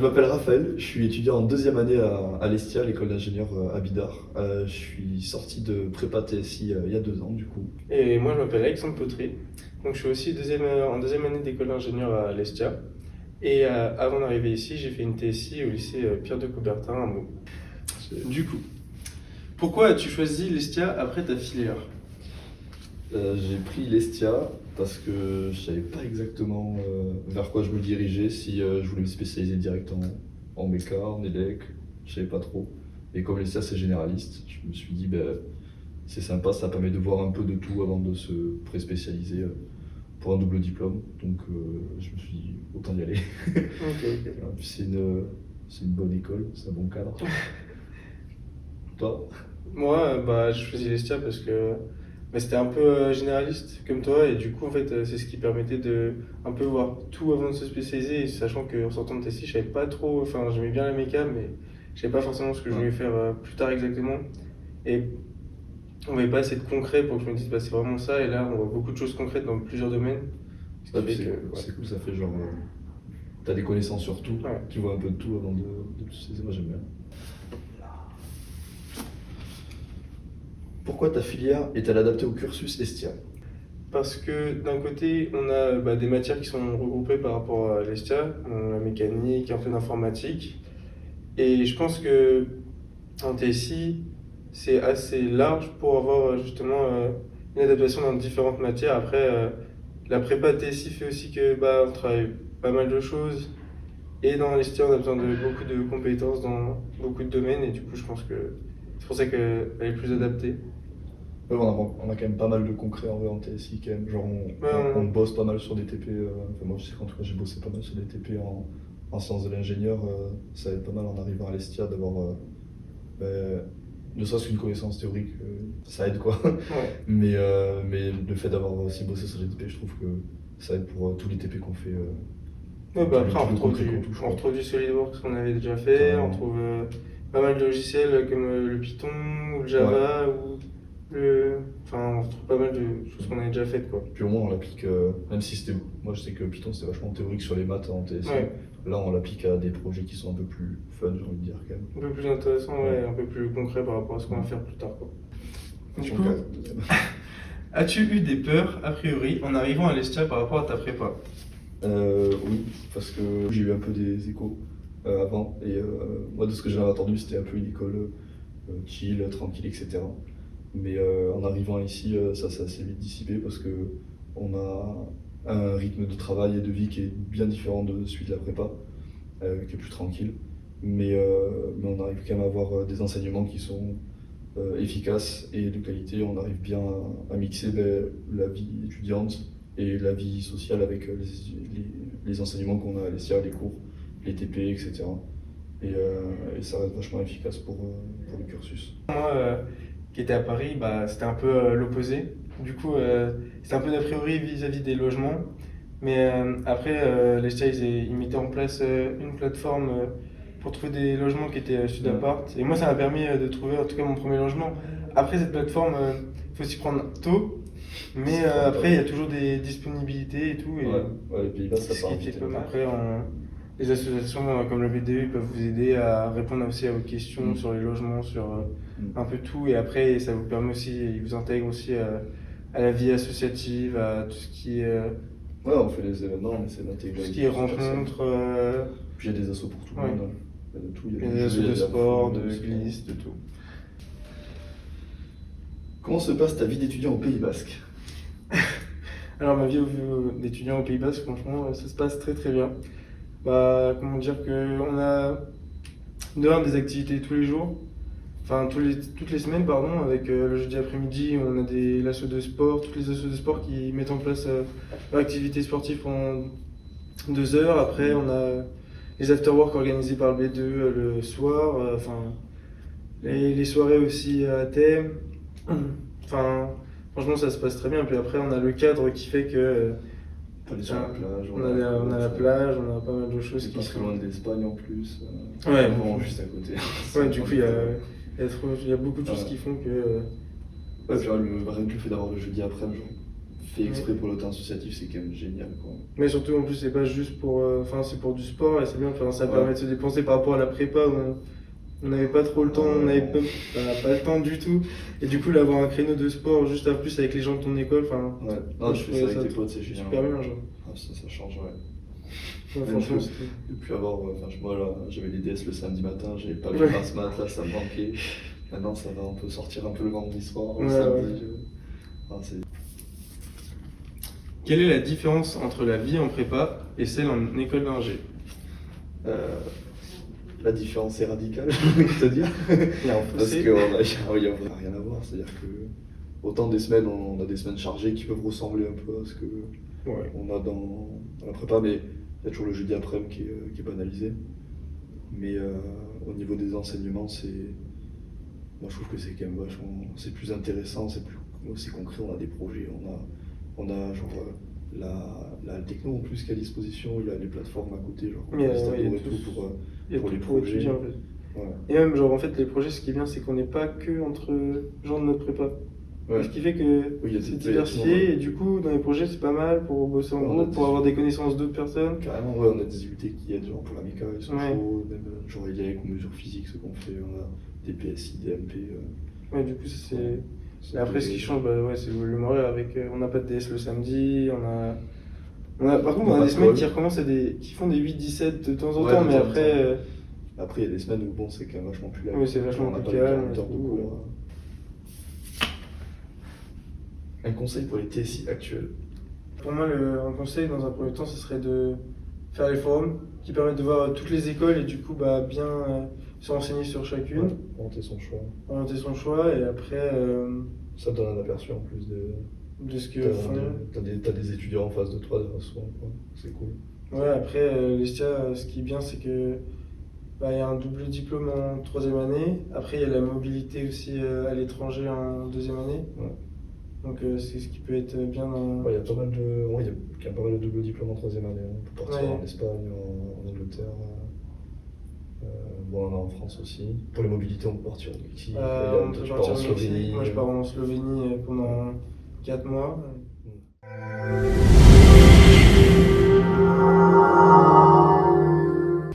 Je m'appelle Raphaël, je suis étudiant en deuxième année à l'ESTIA, l'école d'ingénieurs à Bidart. Je suis sorti de prépa TSI il y a 2 ans du coup. Et moi, je m'appelle Alexandre Potry. Donc, je suis aussi en deuxième année d'école d'ingénieur à l'ESTIA. Et avant d'arriver ici, j'ai fait une TSI au lycée Pierre de Coubertin à Meaux. Du coup, pourquoi as-tu choisi l'ESTIA après ta filière? J'ai pris l'ESTIA parce que je savais pas exactement vers quoi je me dirigeais, si je voulais me spécialiser direct en méca, en élec, je savais pas trop. Et comme l'ESTIA c'est généraliste, je me suis dit c'est sympa, ça permet de voir un peu de tout avant de se pré-spécialiser pour un double diplôme. Donc je me suis dit autant y aller. Ok. C'est une bonne école, c'est un bon cadre. Toi? Moi, j'ai choisi l'ESTIA parce que c'était un peu généraliste comme toi. Et du coup, en fait, c'est ce qui permettait de un peu voir tout avant de se spécialiser. Sachant qu'en sortant de TSI, je savais pas trop. Enfin, j'aimais bien la méca, mais je savais pas forcément ce que je voulais faire plus tard exactement. Et on n'avait pas assez de concret pour que je me dise c'est vraiment ça. Et là, on voit beaucoup de choses concrètes dans plusieurs domaines. Ce qui fait que, C'est cool, ça fait genre. T'as des connaissances sur tout, Ouais. tu vois un peu de tout avant de te spécialiser. Moi j'aime bien. Pourquoi ta filière est-elle adaptée au cursus ESTIA? Parce que d'un côté, on a des matières qui sont regroupées par rapport à l'ESTIA, la mécanique, un peu d'informatique. Et je pense que en TSI, c'est assez large pour avoir justement une adaptation dans différentes matières. Après, la prépa TSI fait aussi que on travaille pas mal de choses. Et dans l'ESTIA, on a besoin de beaucoup de compétences dans beaucoup de domaines. Et du coup, je pense que c'est pour ça qu'elle est plus adaptée. Ouais, on a quand même pas mal de concret en vrai en TSI quand même. Genre on bosse pas mal sur des TP. Enfin, moi je sais qu'en tout cas j'ai bossé pas mal sur des TP en sciences de l'ingénieur. Ça aide pas mal en arrivant à l'ESTIA d'avoir ne serait-ce qu'une connaissance théorique, ça aide quoi. Ouais. Mais le fait d'avoir aussi bossé sur des TP, je trouve que ça aide pour tous les TP qu'on fait. Après, on tout le retrouve concret qu'on touche, on retrouve du SolidWorks qu'on avait déjà fait, Carrément. on trouve pas mal de logiciels comme le Python ou le Java, enfin, on retrouve pas mal de choses qu'on avait déjà faites, quoi. Puis au moins on l'applique, même si c'était. Moi je sais que Python c'était vachement théorique sur les maths en TSI. Ouais. Là on l'applique à des projets qui sont un peu plus fun, j'ai envie de dire quand même. Un peu plus intéressant, Ouais. un peu plus concret par rapport à ce qu'on va faire plus tard, quoi. Du Donc, coup, as-tu eu des peurs, a priori, en arrivant à l'ESTIA par rapport à ta prépa? oui, parce que j'ai eu un peu des échos avant. Et moi de ce que j'avais entendu c'était un peu une école chill, tranquille, etc. Mais en arrivant ici, ça s'est assez vite dissipé parce que on a un rythme de travail et de vie qui est bien différent de celui de la prépa, qui est plus tranquille. Mais on arrive quand même à avoir des enseignements qui sont efficaces et de qualité. On arrive bien à mixer la vie étudiante et la vie sociale avec les enseignements qu'on a à l'ESTIA, les cours, les TP, etc. Et ça reste vachement efficace pour le cursus. Moi, qui était à Paris, c'était un peu l'opposé. Du coup, c'était un peu d'a priori vis-à-vis des logements. Mais après, l'ESTIA, ils mettaient en place une plateforme pour trouver des logements qui étaient sud appart. Et moi, ça m'a permis de trouver en tout cas mon premier logement. Après, cette plateforme, il faut s'y prendre tôt. Mais après, il y a toujours des disponibilités et tout. Et Ouais, les Pays-Bas, ça ce part qui fait vite. que après, les associations comme le BDE ils peuvent vous aider à répondre aussi à vos questions sur les logements, sur un peu tout. Et après, ça vous permet aussi, ils vous intègrent aussi à la vie associative, à tout ce qui est, Ouais, on fait les événements, on essaie d'intégrer. tout ce qui est rencontres. Puis il y a des assos pour tout le Ouais. monde. Hein. Il y a de tout. Il y a des assos de sport, de glisse, de tout. Comment se passe ta vie d'étudiant au Pays Basque? Alors, ma vie d'étudiant au Pays Basque, franchement, ça se passe très très bien. Comment dire qu'on a dehors des activités tous les jours, enfin toutes les semaines, pardon, avec le jeudi après-midi, on a des assos de sport, toutes les assos de sport qui mettent en place leur activité sportive pendant 2 heures. Après, on a les after-work organisés par le B2 le soir, les soirées aussi à thème. Enfin, franchement, ça se passe très bien. Puis après, on a le cadre qui fait que On est sur la plage. on a la plage, on a pas mal de choses C'est qui pas très sont. loin de l'Espagne en plus. Ouais, Vraiment bon. juste à côté. Ouais, du coup, il y a beaucoup de choses qui font que. Ouais, puis rien que le fait d'avoir le jeudi après, genre, fait exprès pour le temps associatif, c'est quand même génial, quoi. Mais surtout, en plus, c'est pas juste pour. Enfin, c'est pour du sport et c'est bien. Enfin, ça Ouais. permet de se dépenser par rapport à la prépa où on n'avait pas trop le temps, on n'avait pas le temps du tout. Et du coup, là, avoir un créneau de sport juste à plus avec les gens de ton école, enfin, Ouais, non, je fais ça trouvais avec ça tes potes, c'est génial. super bien, genre. Ah, ça change, ouais. Ouais, Même franchement, que- c'était. Et puis avoir, enfin, moi là, j'avais les DS le samedi matin, j'avais pas le Ouais. grasse mat, là ça me manquait. Maintenant ça va, on peut sortir un peu le vendredi soir, le Ouais, samedi. ouais. Ah, c'est... Quelle est la différence entre la vie en prépa et celle en école d'ingé? La différence est radicale, j'ai envie de te dire. Il y a un Parce fossé. qu'il n'y a rien à voir, c'est-à-dire que autant des semaines, on a des semaines chargées qui peuvent ressembler un peu à ce Ouais. qu'on a dans la prépa, mais il y a toujours le jeudi après-midi qui est banalisé. Mais au niveau des enseignements, moi je trouve que c'est quand même vachement, c'est plus intéressant, c'est concret, on a des projets, on a genre la techno en plus qui est à disposition, il y a les plateformes à côté, genre Il y a- Instagram ouais, il y a et tout tout. pour Il y a les tout pour projets. étudier, en fait. Ouais. Et même, genre, en fait, les projets, ce qui est bien, c'est qu'on n'est pas que entre gens de notre prépa. Ouais. Ce qui fait que Oui, il y a c'est des- diversifié et du coup, dans les projets, c'est pas mal pour bosser en On a groupe, pour des- avoir des connaissances d'autres personnes. Carrément, ouais, on a des UT qui aident genre pour la méca, ils sont Ouais. chauds, même genre il y a les mesures physiques, ce qu'on fait, on a des PSI, des MP. Ouais, du coup, ça, c'est. c'est Et après, ce qui change, bah, ouais, c'est le horaire avec. On n'a pas de DS le samedi, par contre, On on a a pas des de semaines pôle. qui recommencent qui font des 8-17 de temps en Ouais, temps, de mais temps en après. temps. Après, il y a des semaines où bon, c'est quand même vachement plus light. Oui, c'est vachement On n'a plus pas les calme 40 heures et de tout, cours. Un conseil pour les TSI actuels. Pour moi, un conseil dans un premier temps, ce serait de faire les forums qui permettent de voir toutes les écoles et du coup, bah, bien se renseigner sur chacune, Monter son choix. orienter son choix et après Ça te donne un aperçu en plus de. de ce que font. T'as des étudiants en face de toi, souvent, quoi. C'est cool. Ouais, après, l'ESTIA, ce qui est bien, c'est que bah, il y a un double diplôme en troisième année. Après, il y a la mobilité aussi à l'étranger en deuxième année. Ouais. Donc, c'est ce qui peut être bien dans. Ouais, il y a pas mal de. Ouais, il y a quand même pas mal de double diplômes en troisième année. On peut partir Ouais. en Espagne, en Angleterre. Bon, on en a en France aussi. Pour les mobilités, on peut partir au Mexique. On peut tu pars partir en au Mexique. Slovénie. Moi, je pars en Slovénie pendant 4 mois.